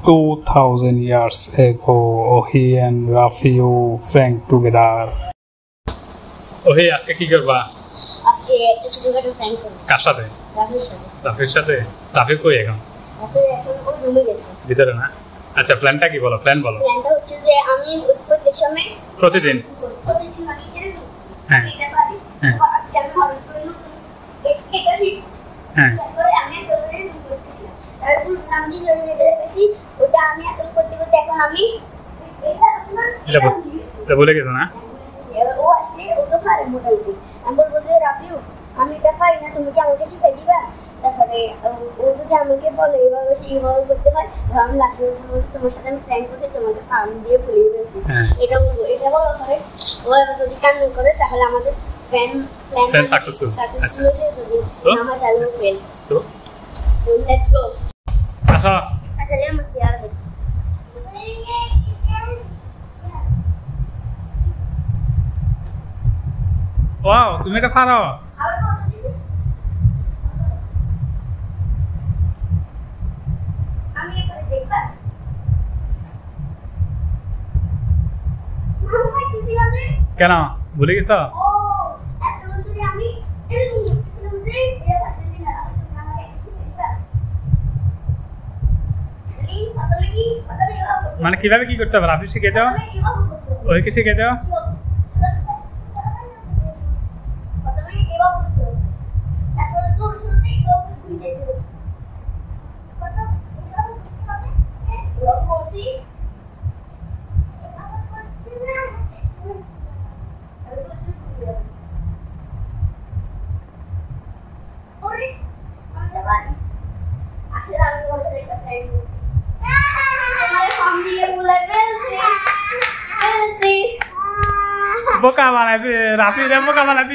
2000 years ago, Ohi and Rafiu sang together. Ohi, আজকে কি করবা? আজকে একটা ছোটখাটো প্ল্যান করব। কার সাথে? রাফির সাথে। রাফির সাথে? রাফি কই এখন? রাফি এখন ওই রুমে গেছে। ভিতরে না? আচ্ছা, প্ল্যানটা কি বলো? প্ল্যান বলো। প্ল্যানটা হচ্ছে যে আমি প্রত্যেক সময় প্রতিদিন মানে এরকম হ্যাঁ এটা পারি। আজকে আমি হঠাৎ করে এটা শিখছি। হ্যাঁ তারপরে আমি এত করে করতেছিলাম। তারপর নাম দিয়ে জন্য দেখেছি ওটা আমি এত করতে করতে এখন আমি এটা আসলে এটা বলে গেছো না? ও আসলে ও তো পারে মোটামুটি। আমি বলবো যে রাফিউ আমি এটা পারি না, তুমি কি আমাকে শিখিয়ে দিবা? তারপরে ও যদি আমাকে বলে এইভাবে সেইভাবে করতে হয়, আমি লাস্টে বলবো তোমার সাথে আমি প্ল্যান করছি, তোমাকে ফার্ম দিয়ে ভুলিয়ে ফেলছি। এটা বলবো, এটা বলার পরে ও এবার যদি কান্না করে তাহলে আমাদের প্ল্যান সাকসেসফুল হয়েছে, যদি না হয় তাহলে ফেল। তো লেটস গো। আচ্ছা আচ্ছা রে আমরা সিয়ার দেখ। ওয়াও, তুমি এটা পারো? আমি এখানে দেখবা কেন ভুলে গেছো? ও এতক্ষণ ধরে আমি এরকম করতেছিলাম যে এটা পারতেছি না, তুমি আমাকে একটু শিখিয়ে দিবা? এই পাতলে কি পাতলে এভাবে মানে কিভাবে কি করতে হবে? রাফি শিখে দাও, ওই কি শিখে দাও। বোকা বানাইছে রাফি রে, বোকা বানাইছে।